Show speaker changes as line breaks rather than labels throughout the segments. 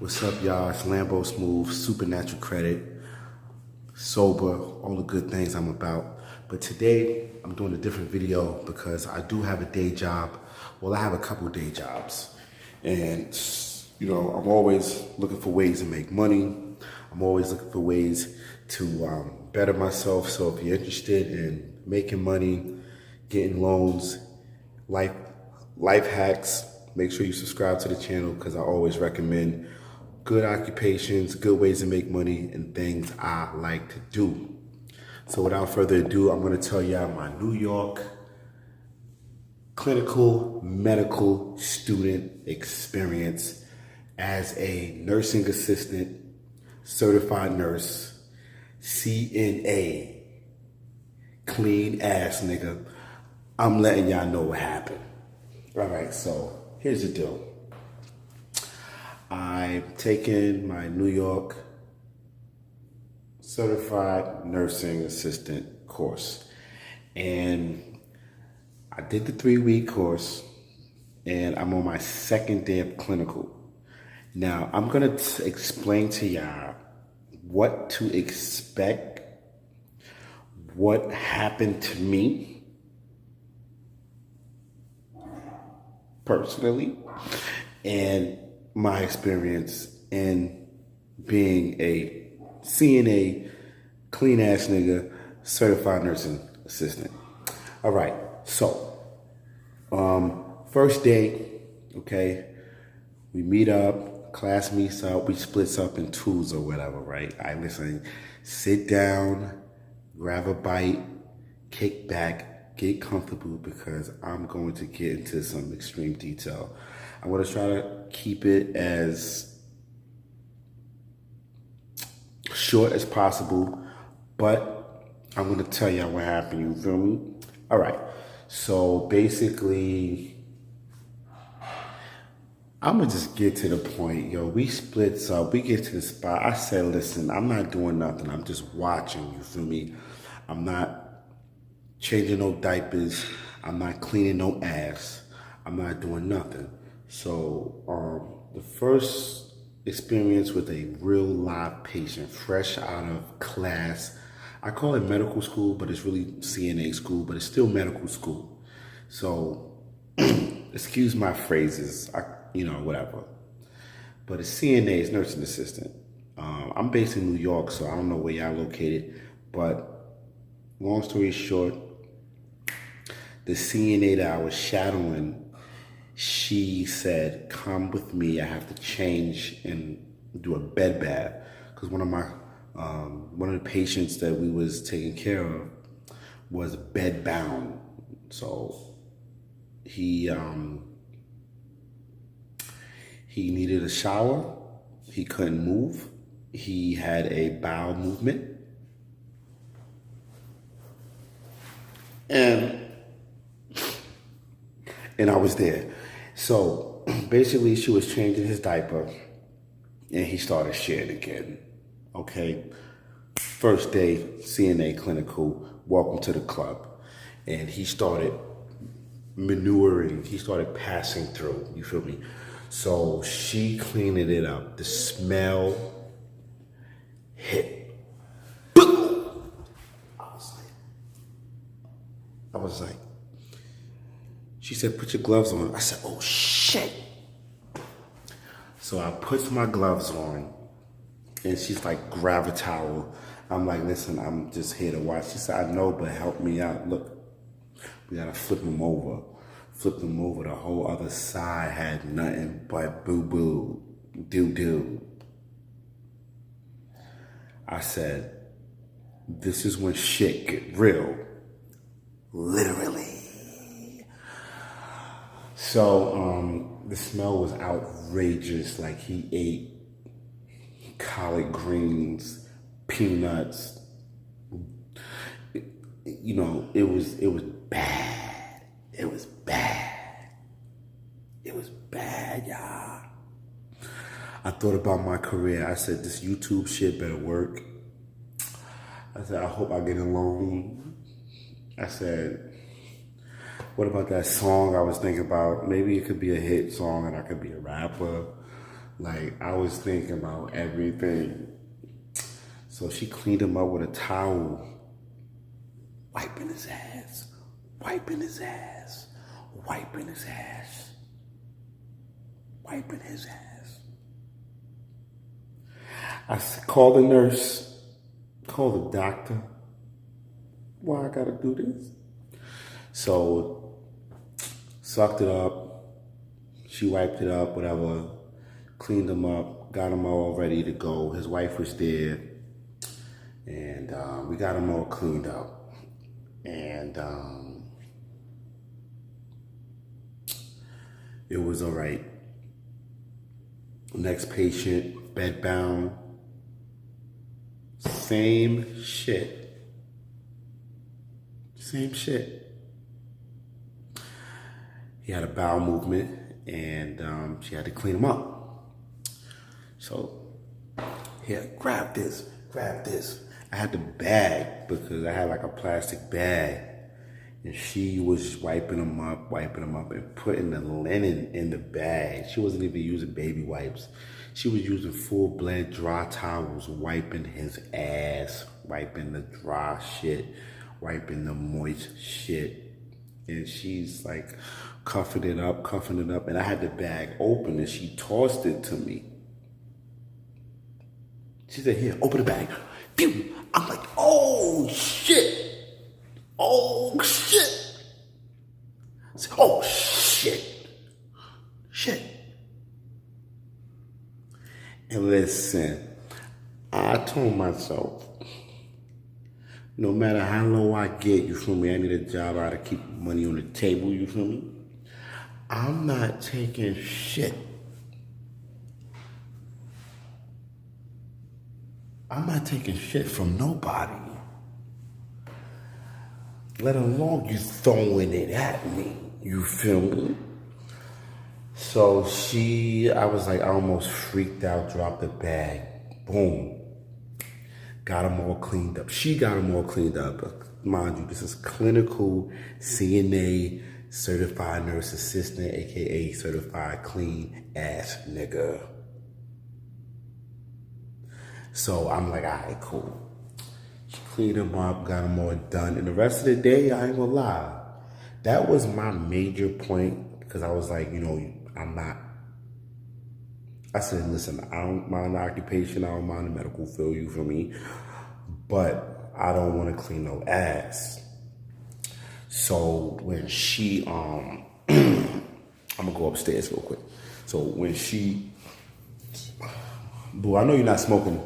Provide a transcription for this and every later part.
What's up, y'all? It's Lambo Smooth, Supernatural Credit, sober, all the good things I'm about. But today, I'm doing a different video because I do have a day job. Well, I have a couple day jobs. And, I'm always looking for ways to make money. I'm always looking for ways to better myself. So if you're interested in making money, getting loans, life hacks, make sure you subscribe to the channel because I always recommend good occupations, good ways to make money, and things I like to do. So without further ado, I'm going to tell y'all my New York clinical medical student experience as a nursing assistant, certified nurse, CNA, clean ass nigga. I'm letting y'all know what happened. All right, so here's the deal. I've taken my New York certified nursing assistant course, and I did the 3-week course, and I'm on my second day of clinical. Now, I'm gonna explain to y'all what to expect, what happened to me personally, and my experience in being a CNA, clean ass nigga, certified nursing assistant. All right, so first day, okay, we meet up, class meets up, we splits up in twos or whatever, right? I listen, sit down, grab a bite, kick back, get comfortable because I'm going to get into some extreme detail. I'm going to try to keep it as short as possible, but I'm going to tell y'all what happened, you feel me? All right, so basically, I'm going to just get to the point, yo. We splits up, we get to the spot. I said, listen, I'm not doing nothing. I'm just watching, you feel me? I'm not changing no diapers. I'm not cleaning no ass. I'm not doing nothing. So the first experience with a real live patient, fresh out of class. I call it medical school, but it's really CNA school, but it's still medical school. So excuse my phrases, whatever. But it's CNA, it's nursing assistant. I'm based in New York, so I don't know where y'all located. But long story short, the CNA that I was shadowing, she said, come with me, I have to change and do a bed bath. Because one of the patients that we was taking care of was bed bound. So he needed a shower, he couldn't move, he had a bowel movement. And I was there. So basically she was changing his diaper and he started shitting again. Okay. First day, CNA clinical, welcome to the club. And he started manuring, he started passing through, you feel me? So she cleaned it up. The smell hit. Boom! I was like, she said, put your gloves on. I said, oh shit. So I put my gloves on and she's like, grab a towel. I'm like, listen, I'm just here to watch. She said, I know, but help me out. Look, we gotta flip him over. Flip him over. The whole other side had nothing but boo-boo, doo-doo. I said, this is when shit get real. Literally. So the smell was outrageous. Like he ate collard greens, peanuts. It was bad. It was bad. It was bad, y'all. I thought about my career. I said, this YouTube shit better work. I said, I hope I get a loan. I said, what about that song I was thinking about? Maybe it could be a hit song and I could be a rapper. Like, I was thinking about everything. So she cleaned him up with a towel, wiping his ass, wiping his ass, wiping his ass, wiping his ass. I called the nurse, called the doctor. Why I gotta do this? So, sucked it up. She wiped it up, whatever. Cleaned him up, got him all ready to go. His wife was there. And we got him all cleaned up. And it was all right. Next patient, bedbound. Same shit. Same shit. He had a bowel movement and she had to clean him up. So, here, grab this, grab this. I had the bag because I had like a plastic bag. And she was wiping him up and putting the linen in the bag. She wasn't even using baby wipes. She was using full-blood dry towels, wiping his ass, wiping the dry shit, wiping the moist shit. And she's like cuffing it up. And I had the bag open and she tossed it to me. She said, here, open the bag. Pew! I'm like, oh shit. Oh shit. I said, oh shit. Shit. And listen, I told myself, no matter how low I get, you feel me? I need a job, I gotta keep money on the table, you feel me? I'm not taking shit. I'm not taking shit from nobody. Let alone you throwing it at me, you feel me? So I was like, I almost freaked out, dropped the bag, boom. Got them all cleaned up. She got them all cleaned up. Mind you, this is clinical CNA certified nurse assistant, AKA certified clean ass nigga. So I'm like, all right, cool. She cleaned them up, got them all done. And the rest of the day, I ain't gonna lie, that was my major point because I was like, you know, I said, listen, I don't mind the occupation, I don't mind the medical field, you feel me? But I don't want to clean no ass. So when she, I'm gonna go upstairs real quick. So when boo, I know you're not smoking.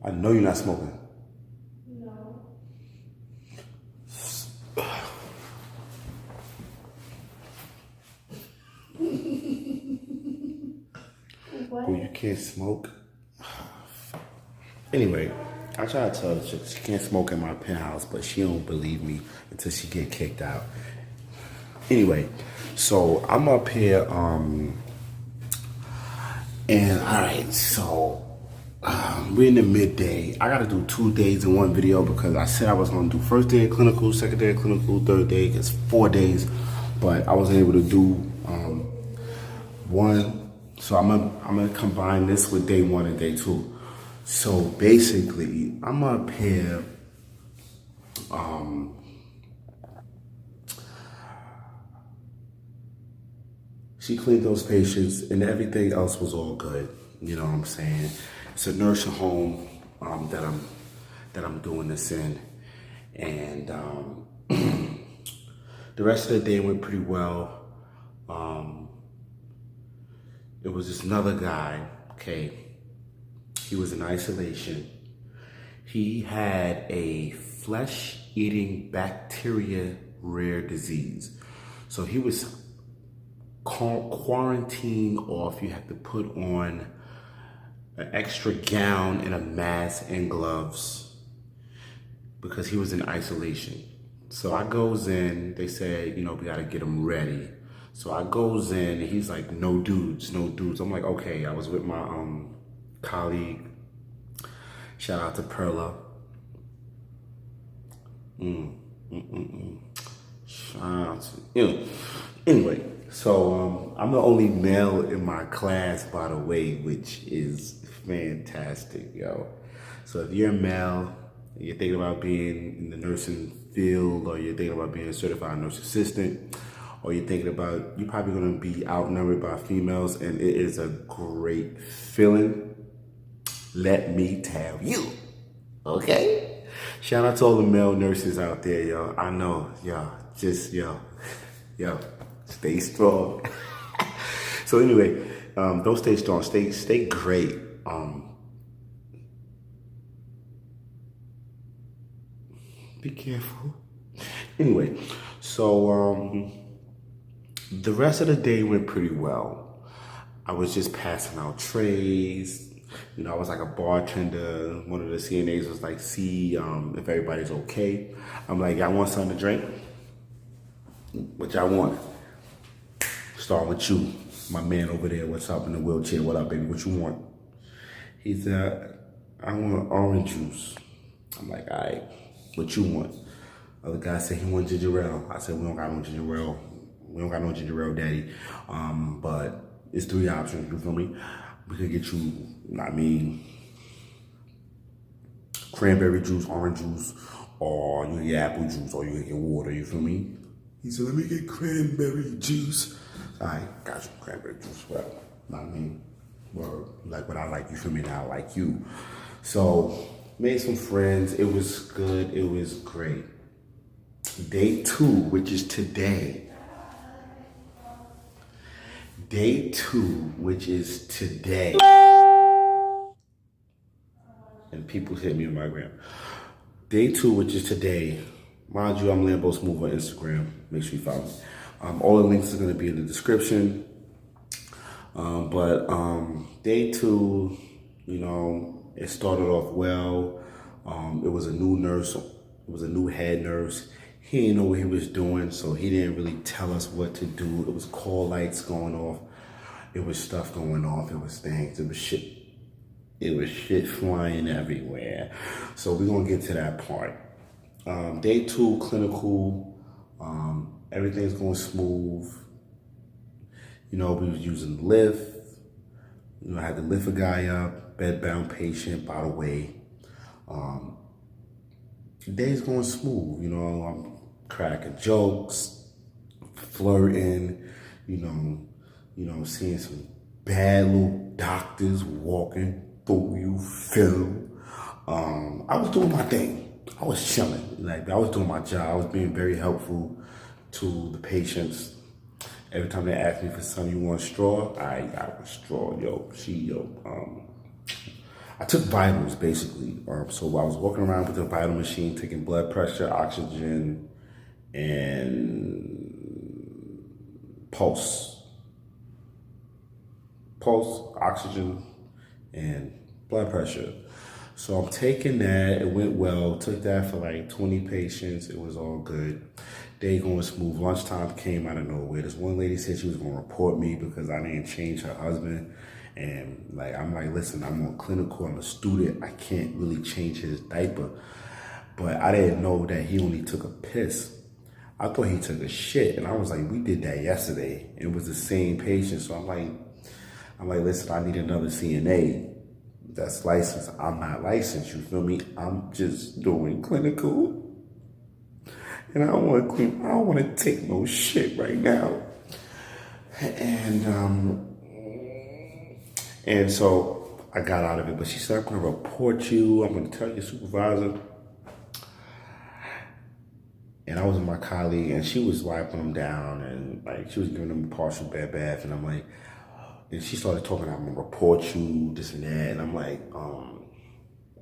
I know you're not smoking.
No. What?
Boo, you can't smoke. Anyway, I try to tell the chick she can't smoke in my penthouse, but she don't believe me until she get kicked out. Anyway, so I'm up here, and all right, so we're in the midday. I gotta do 2 days in one video because I said I was gonna do first day of clinical, second day of clinical, third day. It's 4 days, but I wasn't able to do one. So I'm gonna combine this with day 1 and day 2. So basically, I'm up here. She cleaned those patients and everything else was all good. You know what I'm saying? It's a nursing home that I'm doing this in. And the rest of the day went pretty well. It was this another guy, okay? He was in isolation. He had a flesh-eating bacteria rare disease. So he was quarantined off. You have to put on an extra gown and a mask and gloves because he was in isolation. So I goes in, they said, you know, we gotta get him ready. So I goes in and he's like, no dudes, no dudes. I'm like, okay. I was with my colleague. Shout out to Perla. Shout out to, you know. Anyway, So I'm the only male in my class, by the way, which is fantastic, yo. So if you're a male, and you're thinking about being in the nursing field, or you're thinking about being a certified nurse assistant, or you're thinking about, you're probably gonna be outnumbered by females, and it is a great feeling. Let me tell you, okay? Shout out to all the male nurses out there, yo. I know, yo, just, yo, stay strong. So anyway, don't stay strong, stay great. Be careful. Anyway, so the rest of the day went pretty well. I was just passing out trays. You know, I was like a bartender. One of the CNAs was like, see if everybody's okay. I'm like, y'all want something to drink? What y'all want? Starting with you, my man over there. What's up in the wheelchair? What up, baby? What you want? He said, I want orange juice. I'm like, all right, what you want? Other guy said he wanted ginger ale. I said, we don't got no ginger ale. We don't got no ginger ale, daddy. But it's 3 options, you feel me? We could get you, I mean, cranberry juice, orange juice, or you can get apple juice, or you can get water, you feel me? He said, let me get cranberry juice. All right, got you, cranberry juice. Well, I mean, well, like what I like, you feel me? Now I like you. So, made some friends. It was good. It was great. Day 2, which is today. Day 2, which is today. And people hit me on my gram. Day 2, which is today. Mind you, I'm Lambo Smooth on Instagram. Make sure you follow me. All the links are going to be in the description. But day 2, you know, it started off well. It was a new nurse. It was a new head nurse. He didn't know what he was doing, so he didn't really tell us what to do. It was call lights going off. It was stuff going off. It was things. It was shit. It was shit flying everywhere. So we're going to get to that part. Day 2, clinical. Everything's going smooth. You know, we was using the lift. You know, I had to lift a guy up, bedbound patient, by the way. The day's going smooth, you know, I'm cracking jokes, flirting, you know, seeing some bad little doctors walking through you, Phil. I was doing my thing. I was chilling. Like, I was doing my job. I was being very helpful to the patients. Every time they asked me for something, you want a straw? I got a straw, I took vitals, basically. So I was walking around with a vital machine, taking blood pressure, oxygen, and pulse. Pulse, oxygen, and blood pressure. So I'm taking that. It went well. Took that for like 20 patients. It was all good. Day going smooth. Lunchtime came out of nowhere. This one lady said she was going to report me because I didn't change her husband. And like, I'm like, listen, I'm on clinical. I'm a student. I can't really change his diaper. But I didn't know that he only took a piss. I thought he took a shit. And I was like, we did that yesterday. It was the same patient. So I'm like, listen, I need another CNA that's licensed. I'm not licensed, you feel me? I'm just doing clinical. And I don't want to take no shit right now. And so I got out of it, but she said, I'm going to report you. I'm going to tell your supervisor. And I was with my colleague, and she was wiping them down, and like she was giving them a partial bed bath, and I'm like, and she started talking, I'm going to report you, this and that, and I'm like,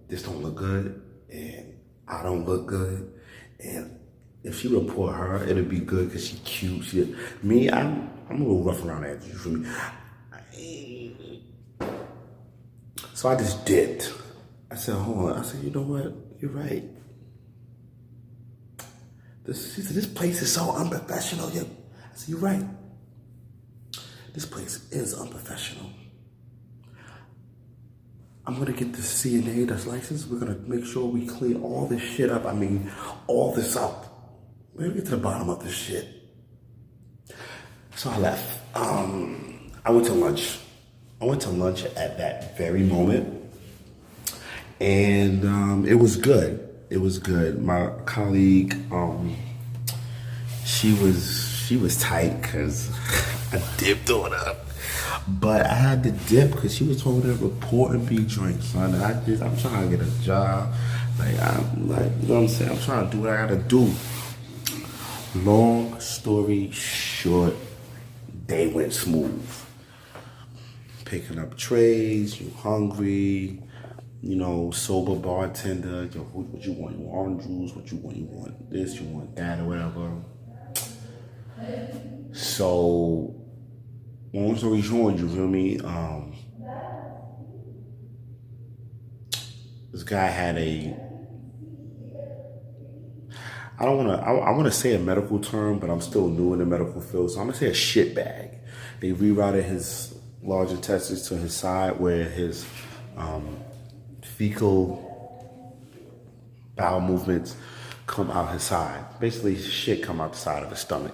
this don't look good, and I don't look good, and if she report her, it'll be good because she cute. Me, I'm a little rough around the edges, you feel me? So I just dipped. I said, hold on. I said, you know what? You're right. She said, this place is so unprofessional. I said, you're right. This place is unprofessional. I'm going to get the CNA that's licensed. We're going to make sure we clean all this shit up. I mean, all this up. We're going to get to the bottom of this shit. So I left. I went to lunch. I went to lunch at that very moment, and it was good. It was good. My colleague, she was tight because I dipped on her, but I had to dip because she was told to report and be drink, son. And I'm trying to get a job. I'm like, you know what I'm saying? I'm trying to do what I gotta do. Long story short, day went smooth. Picking up trays, you hungry, sober bartender, what you want? You want orange juice? What you want? You want this, you want that, or whatever. So, long story short, you feel me? This guy had I want to say a medical term, but I'm still new in the medical field, so I'm going to say a shit bag. They rerouted his large intestines to his side where his fecal bowel movements come out his side. Basically, shit come out the side of his stomach.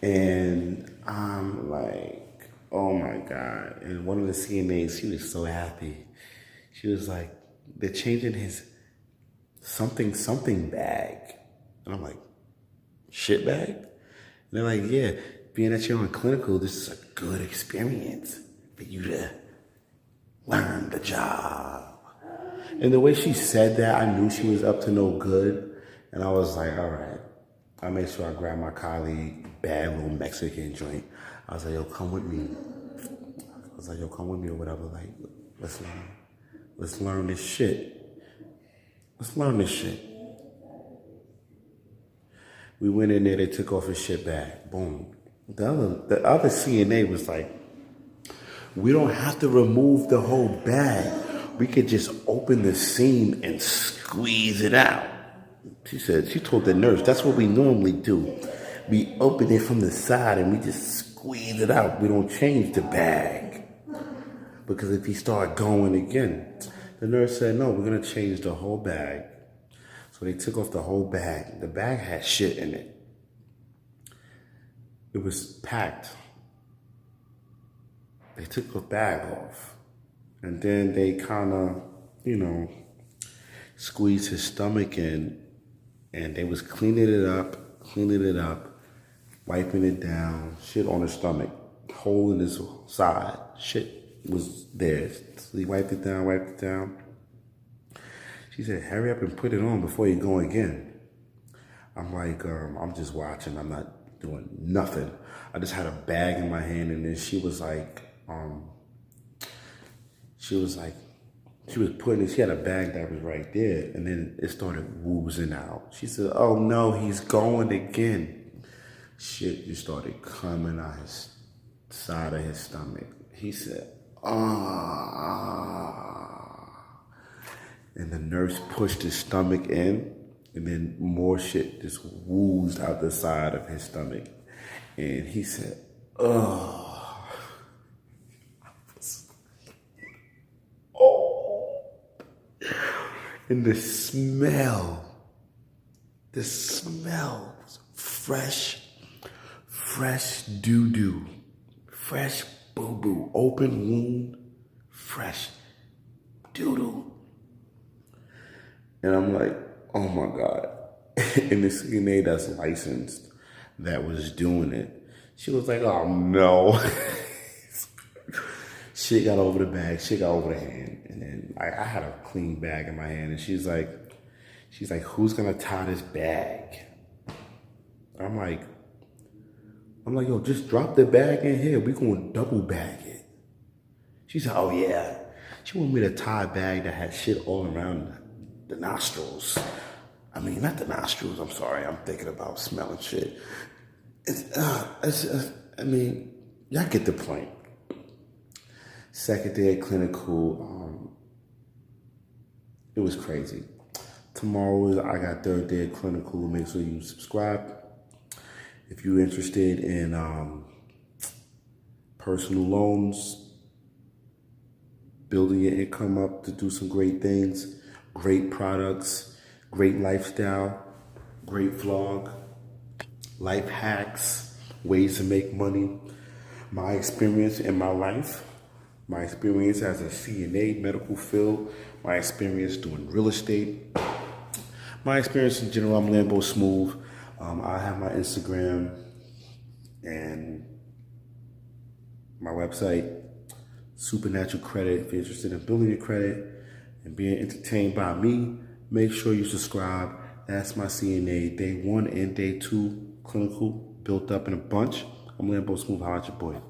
And I'm like, oh my God. And one of the CNAs, she was so happy. She was like, they're changing his something bag. And I'm like, shit bag? And they're like, yeah, being that you're on clinical, this is a good experience for you to learn the job. And the way she said that, I knew she was up to no good. And I was like, all right. I made sure I grabbed my colleague, bad little Mexican joint. I was like, yo, come with me. Or whatever. Like, let's learn this shit. We went in there, they took off his shit bag. Boom. The other CNA was like, we don't have to remove the whole bag. We could just open the seam and squeeze it out. She told the nurse, that's what we normally do. We open it from the side and we just squeeze it out. We don't change the bag. Because if you start going again, the nurse said, no, we're going to change the whole bag. So they took off the whole bag. The bag had shit in it. It was packed. They took the bag off. And then they kind of, squeezed his stomach in. And they was cleaning it up, wiping it down, shit on his stomach, hole in his side, shit was there. So he wiped it down. She said, hurry up and put it on before you go again. I'm like, I'm just watching. I'm not doing nothing. I just had a bag in my hand, and then she was putting it, she had a bag that was right there, and then it started woozing out. She said, oh no, he's going again. Shit just started coming out his side of his stomach. He said, and the nurse pushed his stomach in, and then more shit just woozed out the side of his stomach. And he said, and the smell was fresh doo-doo, fresh boo-boo, open wound, fresh doo-doo. And I'm like, oh my God. And the CNA that's licensed that was doing it, she was like, oh no. Shit got over the bag, shit got over the hand. And then I had a clean bag in my hand, and she's like, who's gonna tie this bag? I'm like, yo, just drop the bag in here. We gonna double bag it. She said, oh yeah. She wanted me to tie a bag that had shit all around the nostrils. I mean, not the nostrils, I'm sorry. I'm thinking about smelling shit. I mean, y'all get the point. Second day at clinical, it was crazy. Tomorrow, I got third day at clinical. Make sure you subscribe. If you're interested in personal loans, building your income up to do some great things, great products, great lifestyle, great vlog, life hacks, ways to make money, my experience in my life, my experience as a CNA medical field, my experience doing real estate, my experience in general. I'm Lambo Smooth. I have my Instagram and my website, Supernatural Credit. If you're interested in building your credit and being entertained by me, make sure you subscribe. That's my CNA day 1 and day 2 clinical, built up in a bunch. I'm Lambo Smooth. Holla at your boy.